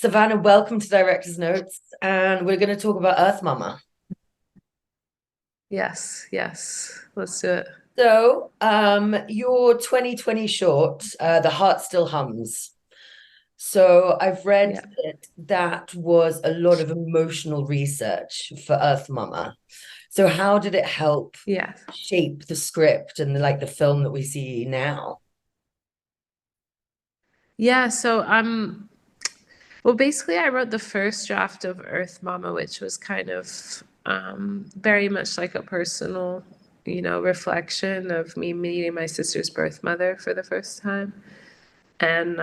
Savannah, welcome to Director's Notes, and we're going to talk about Earth Mama. Yes, yes. Let's do it. Your 2020 short, The Heart Still Hums. So, I've read Yeah. that that was a lot of emotional research for Earth Mama. So, how did it help Yeah. shape the script and like the film that we see now? Yeah, so well basically I wrote the first draft of Earth Mama, which was kind of very much like a personal, reflection of me meeting my sister's birth mother for the first time. And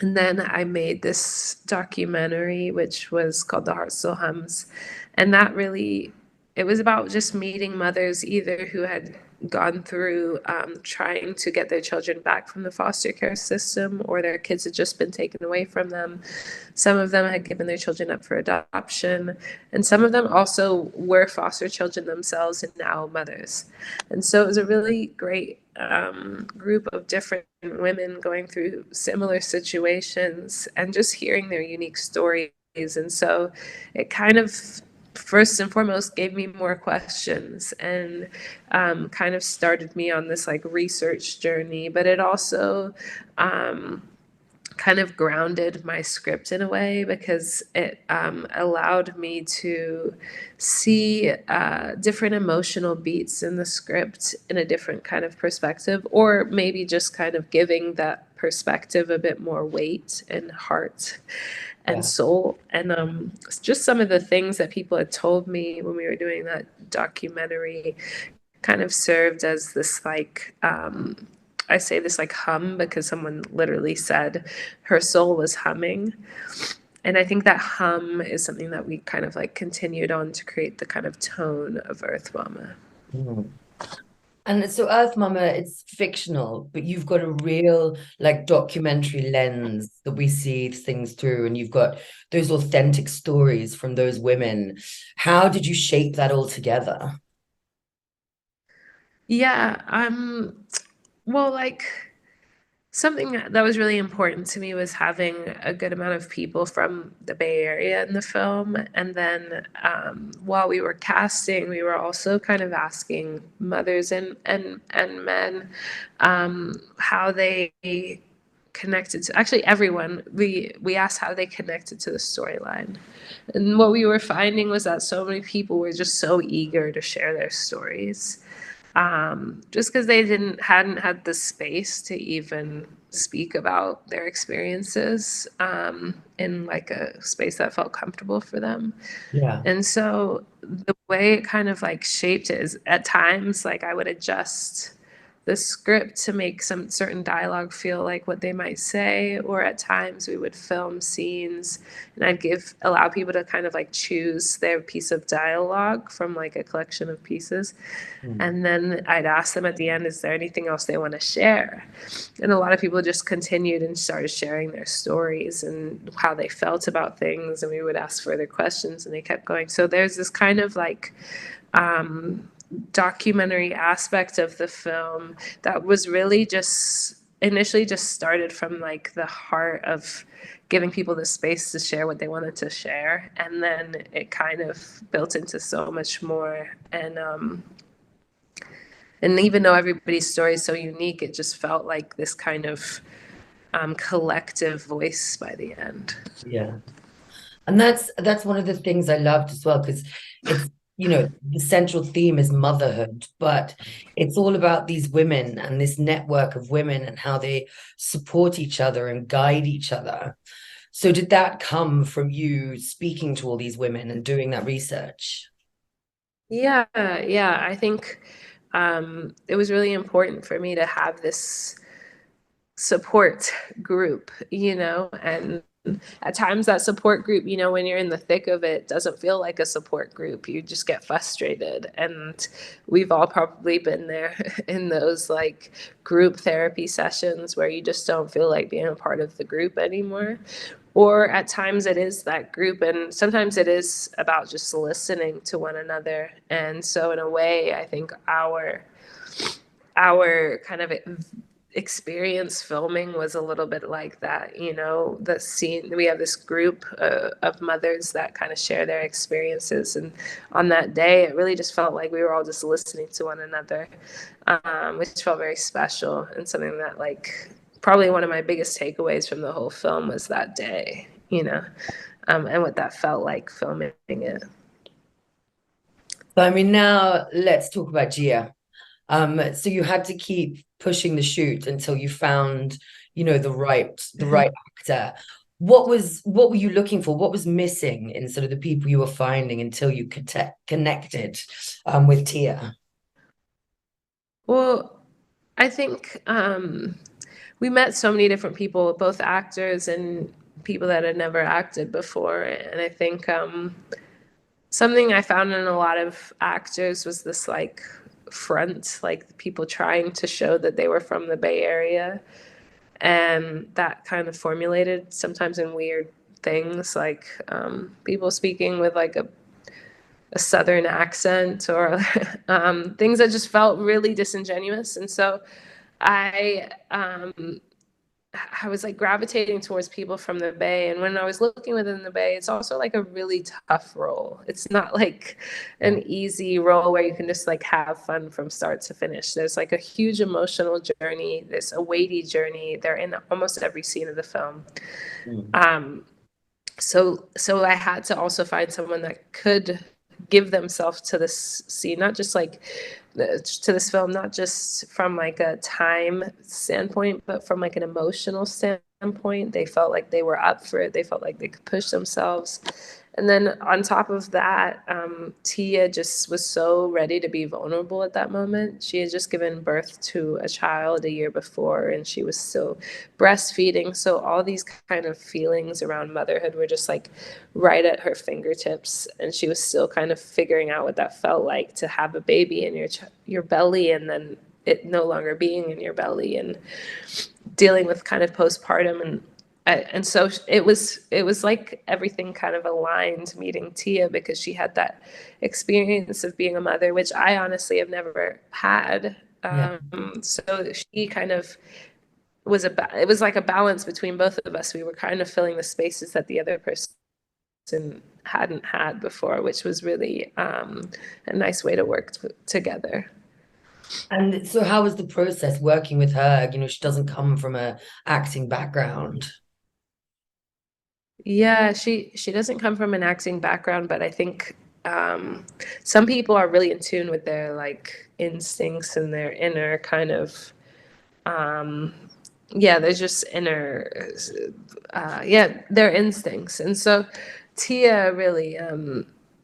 then I made this documentary, which was called The Heart Still Hums. And that really, it was about just meeting mothers either who had gone through trying to get their children back from the foster care system, or their kids had just been taken away from them. Some of them had given their children up for adoption, and some of them also were foster children themselves and now mothers. And so it was a really great group of different women going through similar situations and just hearing their unique stories. And so it kind of first and foremost gave me more questions and kind of started me on this like research journey, but it also kind of grounded my script in a way because it allowed me to see different emotional beats in the script in a different kind of perspective, or maybe just kind of giving that perspective a bit more weight and heart and Yeah. soul. And just some of the things that people had told me when we were doing that documentary kind of served as this like I say this like hum because someone literally said her soul was humming. And I think that hum is something that we kind of like continued on to create the kind of tone of Earth Mama. Mm. And so Earth Mama, it's fictional, but you've got a real like documentary lens that we see things through, and you've got those authentic stories from those women. How did you shape that all together? Yeah, well, like something that was really important to me was having a good amount of people from the Bay Area in the film. And then while we were casting, we were also kind of asking mothers and men how they connected to actually everyone. We asked how they connected to the storyline. And what we were finding was that so many people were just so eager to share their stories just because they hadn't had the space to even speak about their experiences in like a space that felt comfortable for them. Yeah. And so the way it kind of like shaped it is at times like I would adjust the script to make some certain dialogue feel like what they might say, or at times we would film scenes and allow people to kind of like choose their piece of dialogue from like a collection of pieces. Mm. And then I'd ask them at the end, is there anything else they want to share? And a lot of people just continued and started sharing their stories and how they felt about things. And we would ask further questions and they kept going. So there's this kind of like documentary aspect of the film that was really just initially just started from like the heart of giving people the space to share what they wanted to share, and then it kind of built into so much more. And even though everybody's story is so unique, it just felt like this kind of collective voice by the end. Yeah. And that's one of the things I loved as well, because it's, the central theme is motherhood, but it's all about these women and this network of women and how they support each other and guide each other. So did that come from you speaking to all these women and doing that research? Yeah, yeah. I think it was really important for me to have this support group, and at times that support group, when you're in the thick of it, doesn't feel like a support group. You just get frustrated. And we've all probably been there in those like group therapy sessions where you just don't feel like being a part of the group anymore. Or at times it is that group, and sometimes it is about just listening to one another. And so, in a way, I think our kind of experience filming was a little bit like that. You know, the scene, we have this group of mothers that kind of share their experiences, and on that day it really just felt like we were all just listening to one another, which felt very special, and something that, like, probably one of my biggest takeaways from the whole film was that day, you know, and what that felt like filming it. So, I mean, now let's talk about Gia. So you had to keep pushing the shoot until you found, the right actor. What were you looking for? What was missing in sort of the people you were finding until you connected with Tia? Well, I think we met so many different people, both actors and people that had never acted before. And I think something I found in a lot of actors was this, like, front, like people trying to show that they were from the Bay Area. And that kind of formulated sometimes in weird things, like people speaking with like a southern accent, or things that just felt really disingenuous. And so I I was like gravitating towards people from the Bay. And when I was looking within the Bay, it's also like a really tough role. It's not like Yeah. an easy role where you can just like have fun from start to finish. There's like a huge emotional journey, there's a weighty journey. They're in almost every scene of the film. Mm. Um, so I had to also find someone that could give themselves to this scene, not just like to this film, not just from like a time standpoint, but from like an emotional standpoint. They felt like they were up for it. They felt like they could push themselves. And then on top of that, Tia just was so ready to be vulnerable at that moment. She had just given birth to a child a year before, and she was still breastfeeding. So all these kind of feelings around motherhood were just like right at her fingertips, and she was still kind of figuring out what that felt like to have a baby in your belly, and then it no longer being in your belly, and dealing with kind of postpartum. And so it was like everything kind of aligned meeting Tia, because she had that experience of being a mother, which I honestly have never had. Yeah. So she kind of it was like a balance between both of us. We were kind of filling the spaces that the other person hadn't had before, which was really a nice way to work together. And so how was the process working with her? She doesn't come from a acting background. Yeah, she doesn't come from an acting background, but I think um, some people are really in tune with their like instincts and their inner kind of um, yeah, there's just inner yeah, their instincts. And so Tia really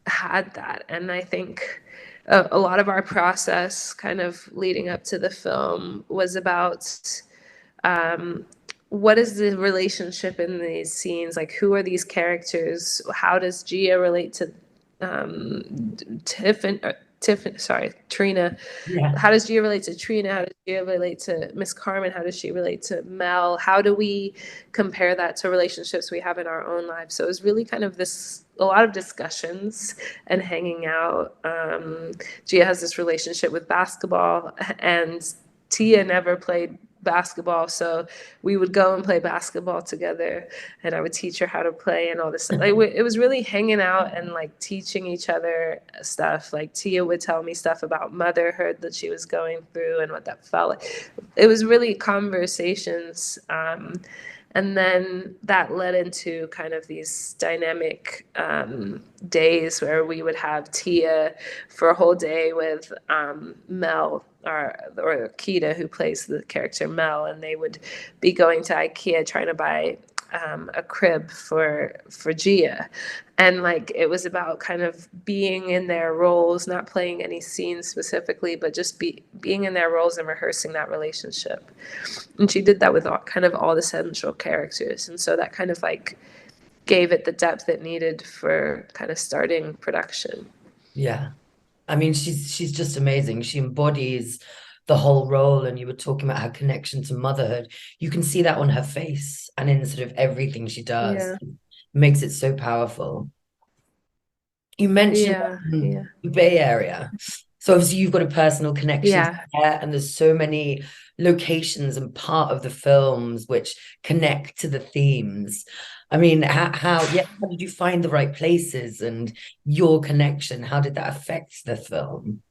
had that, and I think a lot of our process kind of leading up to the film was about um, what is the relationship in these scenes? Like, who are these characters? How does Gia relate to Trina? Yeah. How does Gia relate to Trina? How does Gia relate to Miss Carmen? How does she relate to Mel? How do we compare that to relationships we have in our own lives? So it was really kind of a lot of discussions and hanging out. Gia has this relationship with basketball, and Tia never played basketball, so we would go and play basketball together, and I would teach her how to play and all this stuff. Like, it was really hanging out and like teaching each other stuff. Like, Tia would tell me stuff about motherhood that she was going through and what that felt like. It was really conversations, and then that led into kind of these dynamic days where we would have Tia for a whole day with Mel, or Kita, who plays the character Mel, and they would be going to IKEA trying to buy a crib for Gia. And like it was about kind of being in their roles, not playing any scenes specifically, but just being in their roles and rehearsing that relationship. And she did that with kind of all the central characters, and so that kind of like gave it the depth it needed for kind of starting production. Yeah. I mean, she's just amazing. She embodies the whole role, and you were talking about her connection to motherhood. You can see that on her face and in sort of everything she does. Yeah, It makes it so powerful. You mentioned yeah, yeah, the Bay Area. So obviously you've got a personal connection yeah. there, and there's so many locations and part of the films which connect to the themes. I mean, how did you find the right places and your connection? How did that affect the film?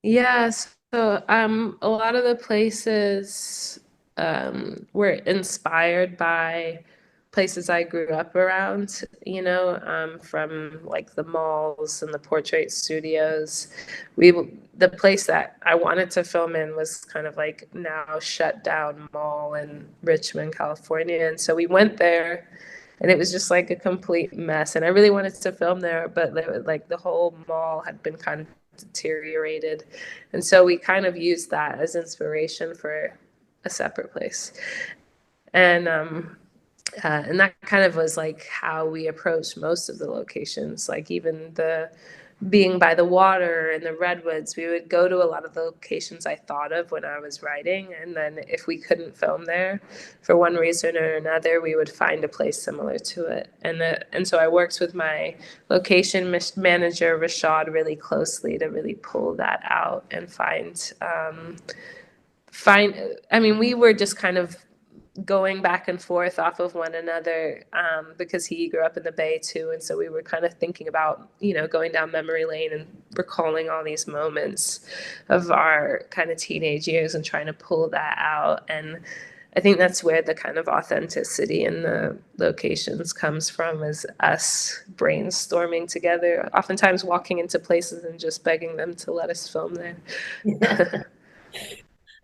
Yeah, so a lot of the places were inspired by places I grew up around, from like the malls and the portrait studios. The place that I wanted to film in was kind of like now shut down mall in Richmond, California. And so we went there and it was just like a complete mess. And I really wanted to film there, but like the whole mall had been kind of deteriorated. And so we kind of used that as inspiration for a separate place. And that kind of was like how we approached most of the locations, like even the being by the water and the redwoods. We would go to a lot of the locations I thought of when I was writing, and then if we couldn't film there for one reason or another, we would find a place similar to it. And so I worked with my location manager Rashad really closely to really pull that out and find. I mean, we were just kind of going back and forth off of one another, because he grew up in the Bay too. And so we were kind of thinking about, going down memory lane and recalling all these moments of our kind of teenage years and trying to pull that out. And I think that's where the kind of authenticity in the locations comes from, is us brainstorming together, oftentimes walking into places and just begging them to let us film there.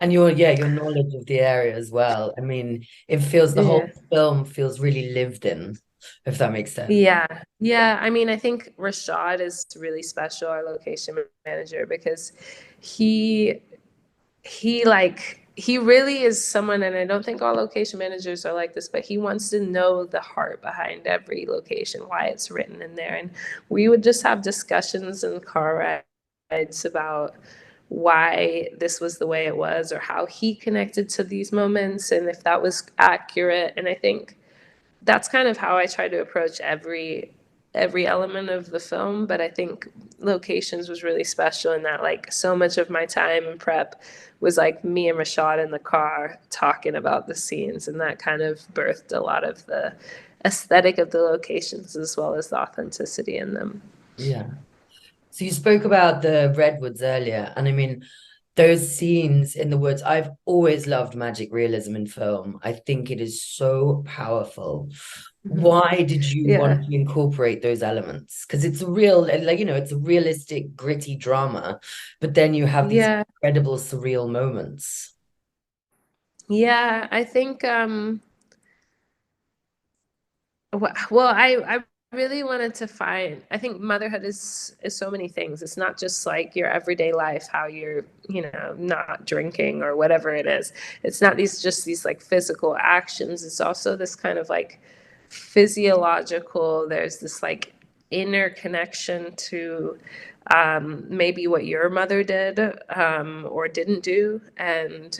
And your knowledge of the area as well. I mean, it feels the whole Yeah. film feels really lived in, if that makes sense. Yeah. Yeah. I mean, I think Rashad is really special, our location manager, because he he really is someone, and I don't think all location managers are like this, but he wants to know the heart behind every location, why it's written in there. And we would just have discussions in car rides about why this was the way it was, or how he connected to these moments, and if that was accurate. And I think that's kind of how I try to approach every element of the film. But I think locations was really special in that, like, so much of my time and prep was like me and Rashad in the car talking about the scenes, and that kind of birthed a lot of the aesthetic of the locations as well as the authenticity in them. Yeah. So you spoke about the redwoods earlier, and I mean, those scenes in the woods, I've always loved magic realism in film. I think it is so powerful. Mhm. Why did you Yeah. want to incorporate those elements? Because it's a real, like, it's a realistic, gritty drama, but then you have these Yeah. incredible surreal moments. Yeah. I think well, I really wanted to find. I think motherhood is so many things. It's not just like your everyday life, how you're, not drinking or whatever it is. It's not these like physical actions. It's also this kind of like physiological. There's this like inner connection to maybe what your mother did, or didn't do, and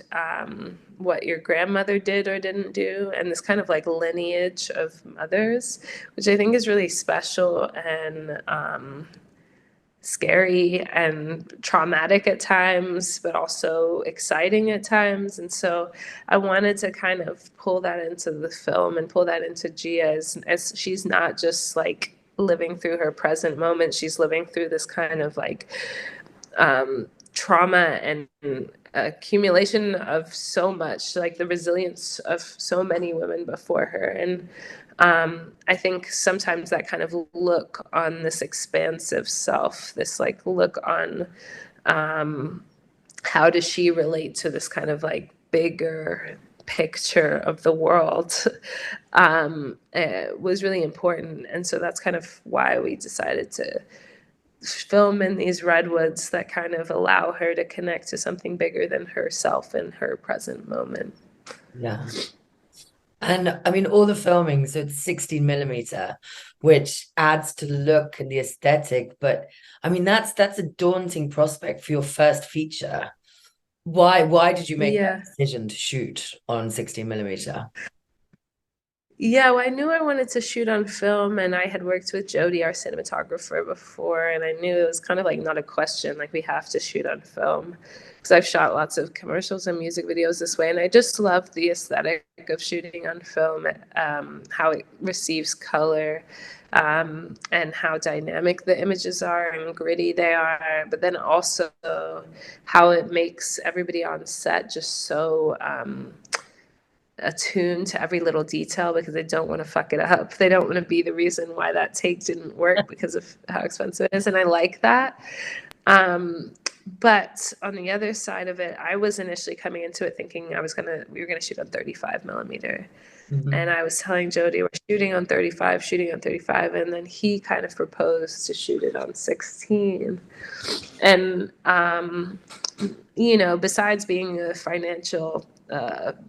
what your grandmother did or didn't do, and this kind of like lineage of mothers, which I think is really special and scary and traumatic at times, but also exciting at times. And so I wanted to kind of pull that into the film and pull that into Gia, as she's not just like living through her present moment, she's living through this kind of like trauma and accumulation of so much, like the resilience of so many women before her. And I think sometimes that kind of look on this expansive self, this like look on how does she relate to this kind of like bigger picture of the world, was really important. And so that's kind of why we decided to film in these redwoods that kind of allow her to connect to something bigger than herself in her present moment. Yeah. And I mean, all the filming, so it's 16 millimeter, which adds to the look and the aesthetic. But I mean, that's a daunting prospect for your first feature. Why did you make that Yeah. decision to shoot on 16 millimeter? Yeah, well, I knew I wanted to shoot on film, and I had worked with Jody, our cinematographer, before, and I knew it was kind of like not a question, like we have to shoot on film, because I've shot lots of commercials and music videos this way, and I just love the aesthetic of shooting on film, how it receives color, and how dynamic the images are and gritty they are, but then also how it makes everybody on set just so attuned to every little detail because they don't want to fuck it up. They don't want to be the reason why that take didn't work because of how expensive it is. And I like that. Um, but on the other side of it, I was initially coming into it thinking we were gonna shoot on 35 millimeter. And Mhm. I was telling Jody, we're shooting on 35, shooting on 35. And then he kind of proposed to shoot it on 16. And, besides being a financial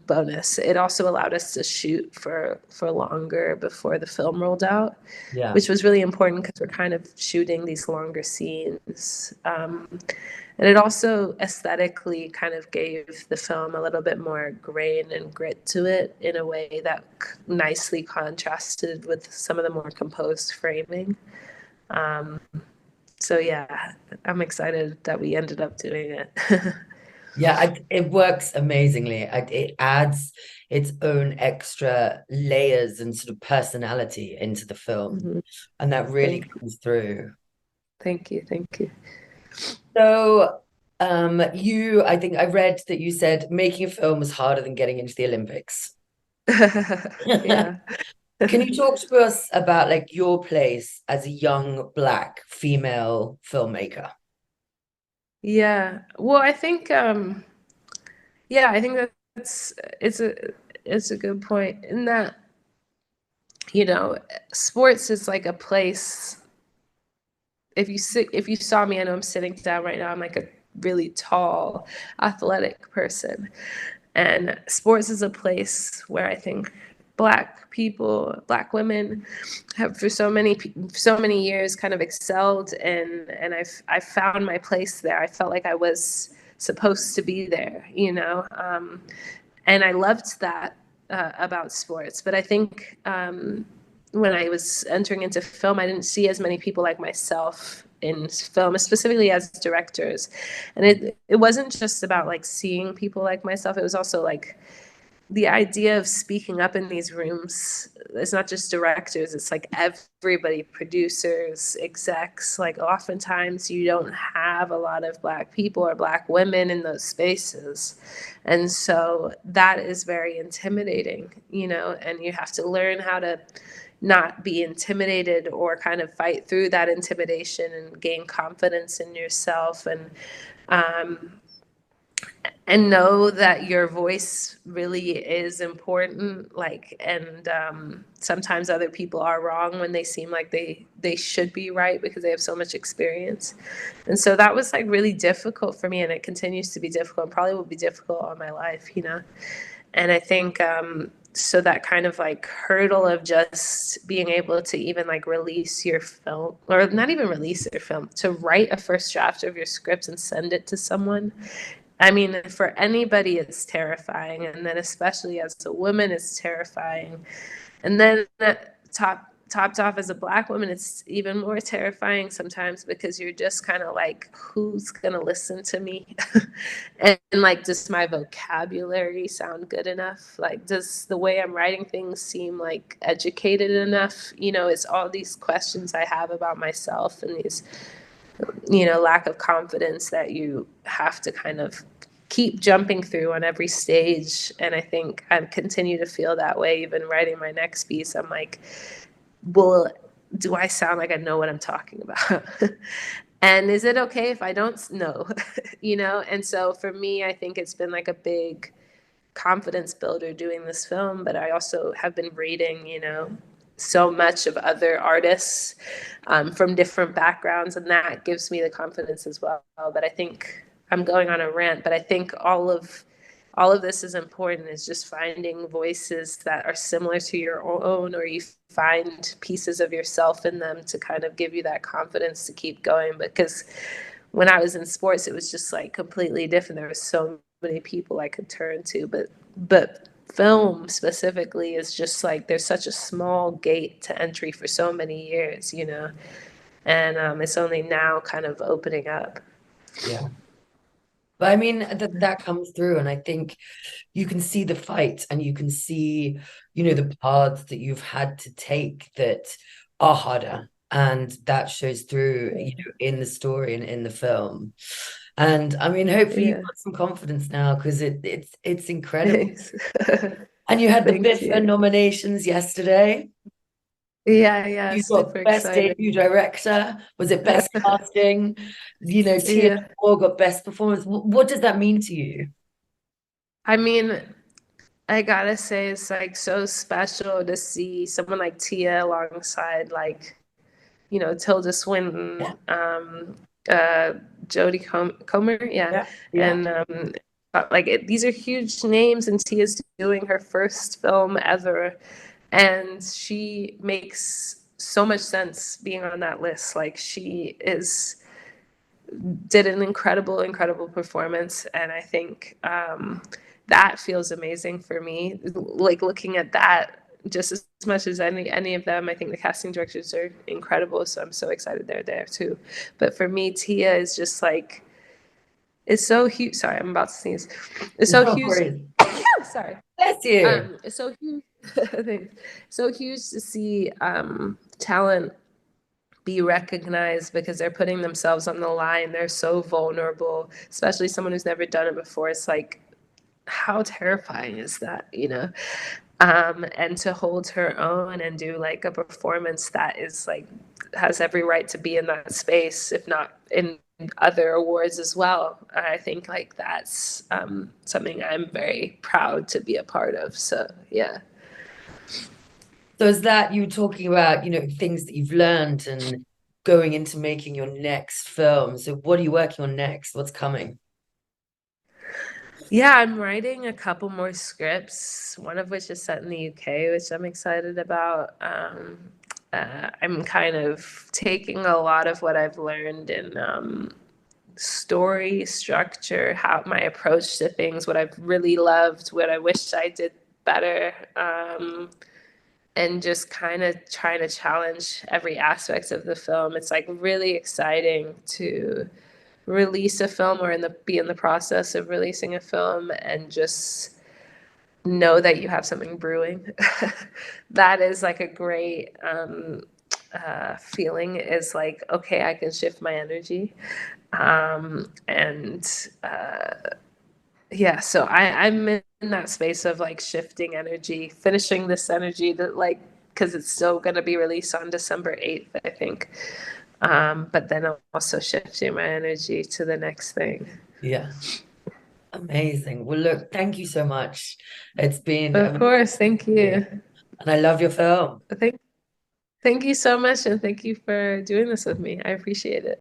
bonus, it also allowed us to shoot for longer before the film rolled out, Yeah. which was really important because we're kind of shooting these longer scenes. And it also aesthetically kind of gave the film a little bit more grain and grit to it in a way that nicely contrasted with some of the more composed framing. Um, so yeah, I'm excited that we ended up doing it. Yeah, it works amazingly. It adds its own extra layers and sort of personality into the film, Mhm. and that really Thank, comes through. thank you, thank you. So, I think I read that you said making a film was harder than getting into the Olympics. Yeah. Can you talk to us about like your place as a young Black female filmmaker? Yeah. Well, I think yeah, I think that's it's a good point in that, you know, sports is like a place. If you saw me, I know I'm sitting down right now. I'm like a really tall, athletic person. And sports is a place where I think Black people, Black women have for so many years kind of excelled, and I've found my place there. I felt like I was supposed to be there, and I loved that about sports. But I think when I was entering into film, I didn't see as many people like myself in film, specifically as directors. And it wasn't just about like seeing people like myself. It was also like the idea of speaking up in these rooms. It's not just directors, it's like everybody, producers, execs. Like oftentimes you don't have a lot of Black people or Black women in those spaces, and so that is very intimidating, and you have to learn how to not be intimidated or kind of fight through that intimidation and gain confidence in yourself, um, and know that your voice really is important, like, and sometimes other people are wrong when they seem like they should be right because they have so much experience. And so that was like really difficult for me, and it continues to be difficult and probably will be difficult all my life. And I think so that kind of like hurdle of just being able to even like release your film, or not even release your film, to write a first draft of your script and send it to someone. I mean, for anybody, it's terrifying. And then especially as a woman, it's terrifying. And then topped off as a Black woman, it's even more terrifying sometimes because you're just kind of like, who's gonna listen to me? And like, does my vocabulary sound good enough? Like, does the way I'm writing things seem like educated enough? It's all these questions I have about myself, and these lack of confidence that you have to kind of keep jumping through on every stage. And I think I continue to feel that way even writing my next piece. I'm like, well, do I sound like I know what I'm talking about? And is it okay if I don't know? And so for me, I think it's been like a big confidence builder doing this film, but I also have been reading, so much of other artists from different backgrounds, and that gives me the confidence as well. But I think I'm going on a rant, but I think all of this is important, is just finding voices that are similar to your own, or you find pieces of yourself in them to kind of give you that confidence to keep going. Because when I was in sports, it was just like completely different. There were so many people I could turn to, but film specifically is just like there's such a small gate to entry for so many years, you know, and it's only now kind of opening up. Yeah. But I mean, that comes through, and I think you can see the fight, and you can see, the paths that you've had to take that are harder, and that shows through, in the story and in the film. And I mean, hopefully you've Yeah. got some confidence now because it's incredible. Thanks. And you had the Thank BIFA you. nominations yesterday. Yeah, yeah, You got super best excited. debut director. Was it best casting? Tia Yeah. Nomore got best performance. What does that mean to you? I mean, I gotta say, it's like so special to see someone like Tia alongside like, Tilda Yeah, Swinton, uh, Jodie Comer, yeah, yeah, yeah. and these are huge names, and Tia's doing her first film ever, and she makes so much sense being on that list. Like she is did an incredible performance, and I think that feels amazing for me. Like looking at that just as much as any of them, I think the casting directors are incredible, so I'm so excited they're there too. But for me, Tia is just like it's so huge. Sorry, I'm about to sneeze. It's so No huge. worries. Sorry. Bless you. It's so huge. So huge to see talent be recognized because they're putting themselves on the line. They're so vulnerable, especially someone who's never done it before. It's like, how terrifying is that, you know? And to hold her own and do like a performance that is like has every right to be in that space, if not in other awards as well. I think like that's something I'm very proud to be a part of. So yeah. So is that you talking about, things that you've learned and going into making your next film? So what are you working on next? What's coming? Yeah, I'm writing a couple more scripts, one of which is set in the UK, which I'm excited about. I'm kind of taking a lot of what I've learned in story structure, how my approach to things, what I've really loved, what I wish I did better, and just kind of trying to challenge every aspect of the film. It's like really exciting to release a film or be in the process of releasing a film and just know that you have something brewing. That is like a great feeling is like, okay, I can shift my energy. And yeah, so I'm in that space of like shifting energy, finishing this energy that like, because it's still going to be released on December 8th, I think. But then I'm also shifting my energy to the next thing. Yeah, amazing. Well, look, thank you so much. It's been Of amazing course, thank here, you. and I love your film. Thank, thank you so much, and thank you for doing this with me. I appreciate it.